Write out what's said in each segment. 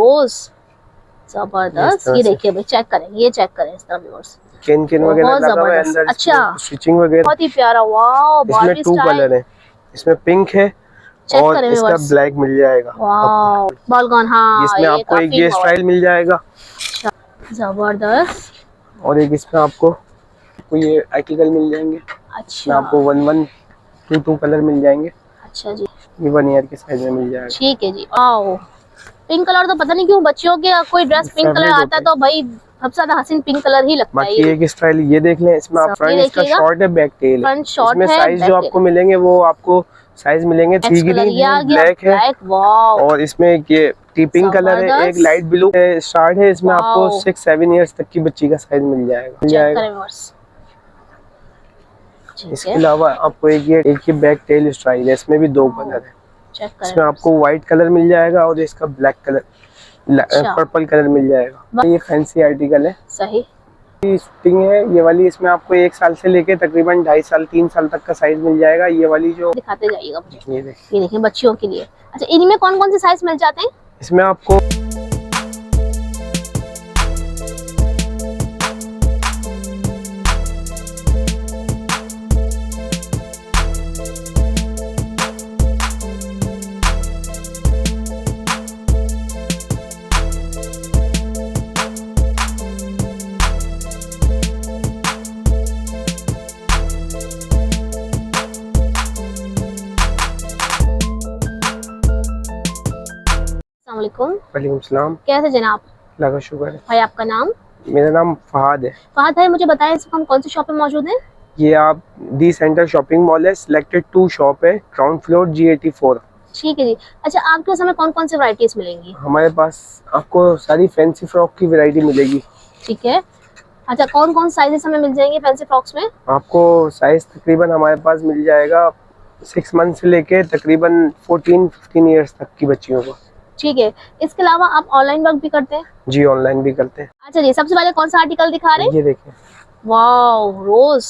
रोज जबरदस्त। ये देखिए भाई, चेक करें, ये चेक करें इस तरह व्यूअर्स, किन वगैरह लगा हुआ है अंदर। अच्छा, स्टिचिंग वगैरह बहुत ही प्यारा। वाओ, इसमें 2 कलर है, इसमें पिंक है और इसका ब्लैक मिल जाएगा। वाओ, बॉलगॉन। हाँ, इसमें आपको एक ये स्टाइल मिल जाएगा। अच्छा, जबरदस्त। और एक इसमें आपको ये आर्टिकल मिल जाएंगे। अच्छा, आपको 1 2 कलर मिल जाएंगे। अच्छा जी, ये 1 ईयर के साइज में मिल जाएगा। ठीक है जी। आओ, पिंक कलर तो पता नहीं क्यों बच्चियों के कोई ड्रेस पिंक कलर आता है तो भाई सबसे ज्यादा हसीन पिंक कलर ही लगता है। बाकी एक स्टाइल ये देख लें, इसमें आप फ्रंट इसका शॉर्ट है, बैक टेल है। इसमें साइज जो आपको मिलेंगे वो आपको साइज मिलेंगे 3 ग्रीन है, ब्लैक है और इसमें ये टीपिंग कलर है, एक लाइट ब्लू है, स्टार्ट है। इसमें आपको 6-7 ईयर्स तक की बच्ची का साइज मिल जाएगा। इसके अलावा आपको एक ये बैक टेल स्टाइल है, इसमें भी 2 कलर है। इसमें आपको व्हाइट कलर मिल जाएगा और इसका ब्लैक कलर पर्पल कलर मिल जाएगा। ये फैंसी आर्टिकल है, सही फिटिंग है ये वाली। इसमें आपको 1 साल से लेके तकरीबन 2.5 साल 3 साल तक का साइज मिल जाएगा। ये वाली जो दिखाते जाइएगा मुझे, ये देखिए बच्चियों के लिए। अच्छा, इनमें कौन कौन से साइज मिल जाते हैं? इसमें आपको वालेकुम सलाम। कैसे जनाब? लगा शुक्र है भाई, आपका नाम? मेरा नाम फहाद है। फहाद भाई, मुझे बताएं इस हम कौन सी शॉप में मौजूद हैं? ये आप दी सेंटर शॉपिंग मॉल है, सिलेक्टेड 2 शॉप है, ग्राउंड फ्लोर G84। ठीक है जी। अच्छा, आपके पास हमें कौन कौन सी वैरायटीज मिलेंगी? हमारे पास आपको सारी फैंसी फ्रॉक की वैरायटी मिलेगी। ठीक है। अच्छा, कौन कौन साइजेस हमें मिल जाएंगे फैंसी फ्रॉक्स में? आपको साइज तकरीबन हमारे पास मिल जाएगा 6 मंथ से लेके तकरीबन 14-15 ईयर्स तक की बच्चियों को। ठीक है। इसके अलावा आप ऑनलाइन वर्क भी करते हैं? जी, ऑनलाइन भी करते हैं। अच्छा जी, सबसे पहले कौन सा आर्टिकल दिखा रहे हैं? ये देखिए, वाओ, रोज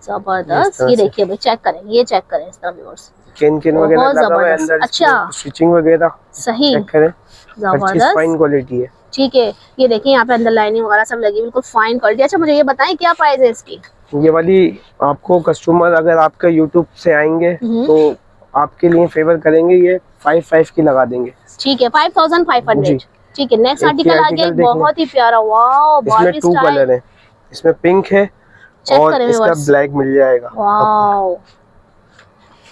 जबरदस्त। ये देखिए भाई, चेक करें, ये चेक करें इस तरह व्यूअर्स, किन वगैरह लगा हुआ है अंदर। अच्छा, स्टिचिंग वगैरह सही, चेक करें, जबरदस्त, फाइन क्वालिटी है। ठीक है। ये देखिए यहाँ पे अंदर लाइनिंग वगैरह सब लगी, बिल्कुल फाइन क्वालिटी। अच्छा, मुझे ये बताएं क्या प्राइस है इसकी? ये वाली आपको कस्टमर अगर आपका यूट्यूब से आएंगे तो आपके लिए फेवर करेंगे, ये 5 की लगा देंगे। ठीक है, 5500। ठीक है। नेक्स्ट आर्टिकल आ गया, बहुत ही प्यारा। वाओ, इसमें 2 कलर है, इसमें पिंक है और इसका ब्लैक मिल जाएगा। वाओ,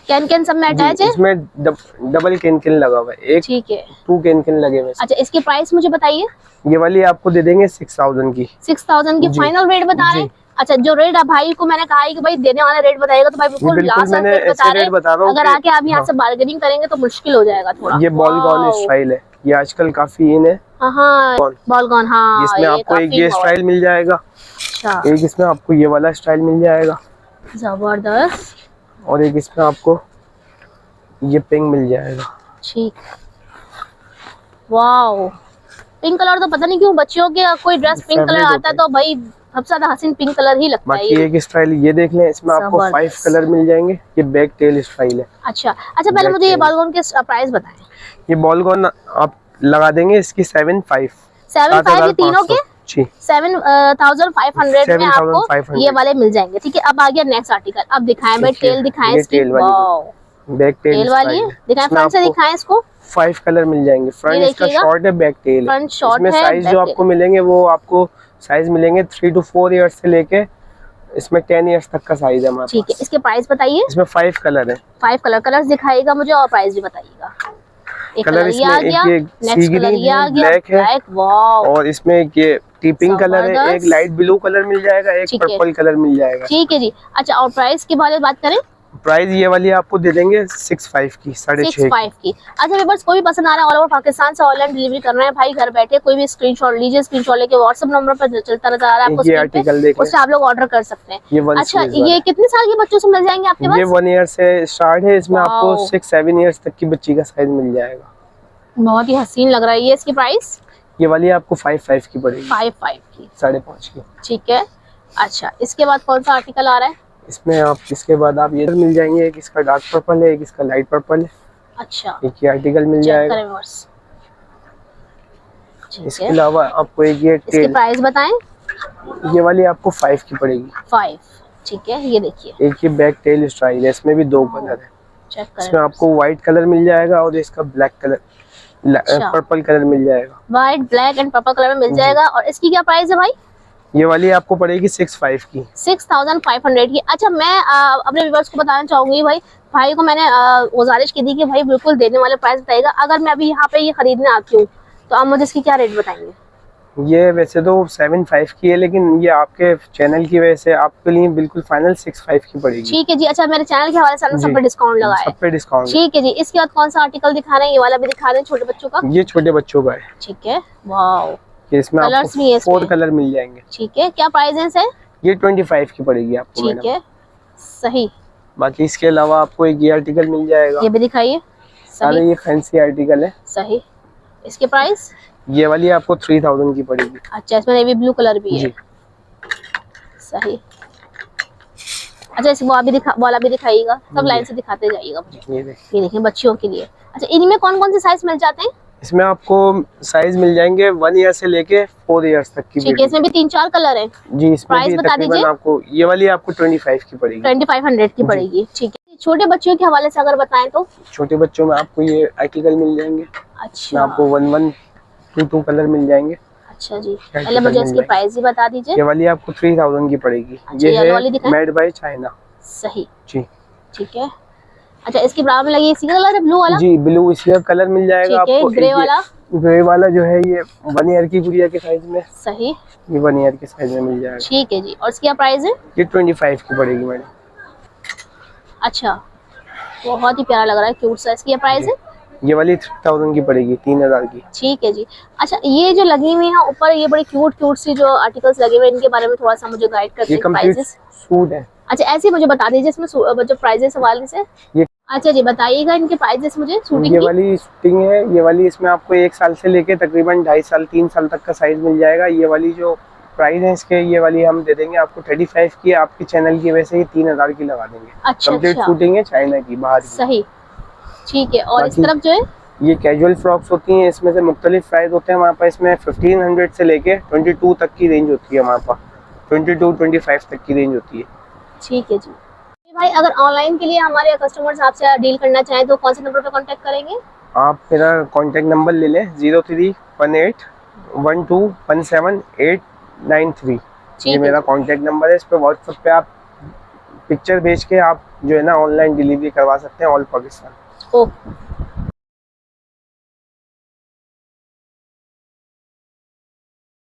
कैन सब में अटैच है। इसमें डबल कैन लगा हुआ है, एक, ठीक है, 2 कैन लगे हुए। अच्छा, इसकी प्राइस मुझे बताइए। ये वाली आपको दे देंगे 6000 की। 6000 की फाइनल रेट बता रहे हैं? अच्छा, जो रेट भाई को मैंने कहा है कि भाई देने वाला रेट बताइएगा तो भाई बिल्कुल लास्ट रेट बता रहे हैं। अगर आके आप यहाँ से बार्गेनिंग करेंगे तो मुश्किल हो जाएगा थोड़ा। ये बॉलगॉन स्टाइल है, ये आजकल काफी इन है। हाँ, बॉलगॉन। हाँ, इसमें आपको एक ये स्टाइल मिल जाएगा। अच्छा, एक इसमें आपको ये वाला स्टाइल मिल जाएगा, जबरदस्त। और एक इसमें आपको ये पिंक मिल जाएगा। ठीक, वाओ, पिंक कलर तो पता नहीं क्यों बच्चियों के कोई ड्रेस पिंक कलर आता है तो भाई सबसे ज्यादा हसीन पिंक कलर ही लगता है। बाकी एक स्टाइल ये देख लें, इसमें आपको 5 कलर मिल जाएंगे। ये बैक टेल स्टाइल है। अच्छा, पहले मुझे ये बॉलगॉन के प्राइस बताएं। ये बॉलगॉन आप लगा देंगे इसकी 7,500 ये तीनों के 7,500 में आपको ये वाले मिल जाएंगे। ठीक है। अब आ गया नेक्स्ट आर्टिकल। अब दिखाएं भाई, टेल दिखाएं इसकी। बैक टेल वाली दिखाएं, फ्रंट से दिखाएं इसको। 5 कलर मिल जाएंगे। फ्रंट इसका शॉर्ट है, बैक टेल है। इसमें साइज जो आपको मिलेंगे वो आपको साइज मिलेंगे 3 to 4 ईयर्स से लेके इसमें 10 ईयर्स तक का साइज है हमारे पास। ठीक है। इसके प्राइस बताइए। इसमें 5 कलर है। 5 कलर्स दिखाइएगा मुझे और प्राइस भी बताइएगा। एक कलर इसमें एक ये सी ग्रीन है, ब्लैक है, और इसमें एक ये टीपिंग कलर है, एक लाइट ब्लू कलर मिल जाएगा, एक पर्पल कलर मिल जाएगा। ठीक है जी। अच्छा, और प्राइस के बारे में बात करें? प्राइस ये वाली आपको दे देंगे 6,500 की, 6,500 की। अच्छा व्यूअर्स, कोई भी पसंद आ रहा है ऑल ओवर पाकिस्तान से ऑनलाइन डिलीवरी कर रहे हैं भाई, घर बैठे कोई भी स्क्रीनशॉट लीजिए, स्क्रीनशॉट लेके व्हाट्सएप नंबर पर चलता रहता है आपको ये आर्टिकल देखिए, उससे आप लोग ऑर्डर कर सकते हैं। अच्छा, ये कितने साल के बच्चों से मिल जाएंगे आपके पास? ये 1 ईयर से स्टार्ट है, इसमें आपको 6-7 ईयर्स तक की बच्ची का साइज मिल जाएगा। बहुत ही हसीन लग रहा है। ये इसकी प्राइस ये वाली आपको 5,500 की पड़ेगी। 5,500 की, 5.5 की। ठीक है। अच्छा, इसके बाद कौन सा आर्टिकल आ रहा है? इसमें आप इसके बाद आप ये मिल जाएंगे, एक इसका डार्क पर्पल है, एक इसका लाइट पर्पल है। अच्छा, एक ये आर्टिकल मिल जाएगा। इसके अलावा आपको एक ये इसकी प्राइस बताएं। ये वाली आपको 5 की पड़ेगी। 5, ठीक है। ये देखिए एक ये बैक टेल स्टाइल है, इसमें भी 2 कलर है। चेक करें, इसमें आपको व्हाइट कलर मिल जाएगा और इसका ब्लैक कलर पर्पल कलर मिल जाएगा। White, black and purple colour में मिल जाएगा। और इसकी क्या प्राइस है भाई? ये वाली आपको पड़ेगी 6,500 की। 6,500 की। अच्छा, मैं अपने व्यूअर्स को बताना चाहूंगी भाई को मैंने गुजारिश की थी कि भाई बिल्कुल देने वाले प्राइस बताइएगा। अगर मैं अभी यहाँ पे ये खरीदने आती हूँ तो आप मुझे इसकी क्या रेट बताएंगे? ये वैसे तो 7,500 की है, लेकिन ये आपके चैनल की वजह से आपके लिए बिल्कुल फाइनल 6,500 की पड़ेगी। ठीक है जी। अच्छा, मेरे चैनल के हवाले से सब पे डिस्काउंट लगा है। सब पे डिस्काउंट। ठीक है जी। इसके बाद कौन सा आर्टिकल दिखा रहे हैं? ये वाला भी दिखा रहे हैं छोटे बच्चों का? ये छोटे बच्चों का है। ठीक है, वाओ। इसमें कलर्स भी है, 4 कलर मिल जाएंगे। ठीक है, क्या प्राइस है इसे? ये 25 की पड़ेगी आपको। ठीक है, सही। बाकी इसके अलावा आपको एक ये आर्टिकल मिल जाएगा। ये भी दिखाइए। सारे ये फैंसी आर्टिकल है। सही। इसके प्राइस? ये वाली आपको 3,000 की पड़ेगी। अच्छा, इसमें नेवी ब्लू कलर भी है। सही। अच्छा, इस वाला भी दिखाइएगा। सब लाइन से दिखाते जाइएगा मुझे। ये देखिए बच्चियों के लिए। अच्छा, इनमें कौन कौन से साइज मिल जाते हैं? इसमें आपको साइज मिल जाएंगे 1 ईयर से लेके 4 ईयर्स तक की। ठीक है, इसमें भी 3-4 कलर हैं जी। इसमें भी बता दीजिए। आपको ये वाली आपको 25 की पड़ेगी। 2500 की पड़ेगी। ठीक है। छोटे बच्चों के हवाले से अगर बताएं तो? छोटे बच्चों में आपको ये आर्टिकल मिल जाएंगे। अच्छा, आपको 1-2 कलर मिल जाएंगे। अच्छा जी। पहले मुझे इसकी प्राइस ही बता दीजिए। ये वाली आपको 3,000 की पड़ेगी। ये है मेड बाय चाइना। सही जी, ठीक है। अच्छा, इसकी बराबर में लगी इसी का कलर है, ब्लू वाला? जी, ब्लू इसी का कलर मिल जाएगा आपको। ग्रे वाला जो है ये 1 ईयर की गुड़िया के साइज में। सही। ये 1 ईयर के साइज में मिल जाएगा। ठीक है जी। और इसकी क्या प्राइस है? ये 25 की पड़ेगी मैडम। अच्छा, बहुत ही प्यारा लग रहा है, क्यूट सा। इसकी क्या प्राइस है? ये वाली 3,000 की पड़ेगी, 3,000 की। ठीक है जी। अच्छा, ये जो लगी हुई है ऊपर, ये बड़ी क्यूट सी जो आर्टिकल्स लगे हुए हैं, इनके बारे में थोड़ा सा मुझे गाइड कर दीजिए। प्राइसेस सूट है। अच्छा, ऐसे मुझे बता दीजिए इसमें जो प्राइसेस हवाले से। अच्छा जी, बताइएगा इनके प्राइसेस मुझे। शूटिंग ये वाली शूटिंग है। ये वाली इसमें आपको 1 साल से लेके तकरीबन 2.5 साल 3 साल तक का साइज मिल जाएगा। ये वाली जो प्राइस है इसके, ये वाली हम दे देंगे आपको 35 की। आपके चैनल की वजह से ही 3,000 की लगा देंगे। अच्छा, कंप्लीट शूटिंग है चाइना की, बाहर की। सही, ठीक है। और इस तरफ जो है ये कैजुअल फ्रॉक्स होती हैं। इसमें से मुख्तलिफ प्राइस होते हैं हमारे पास। इसमें 1500 से लेके 22 तक की रेंज होती है हमारे पास। 22-25 तक की रेंज होती है। ठीक है जी। भाई, अगर ऑनलाइन के लिए हमारे कस्टमर्स आपसे डील करना चाहें तो कौन से नंबर पे कांटेक्ट करेंगे? आप मेरा कांटेक्ट नंबर ले लें 0318121789 ये मेरा कांटेक्ट नंबर है। इस पे व्हाट्सएप पे आप पिक्चर भेज के आप जो है ना ऑनलाइन डिलीवरी करवा सकते हैं ऑल पाकिस्तान। ओके।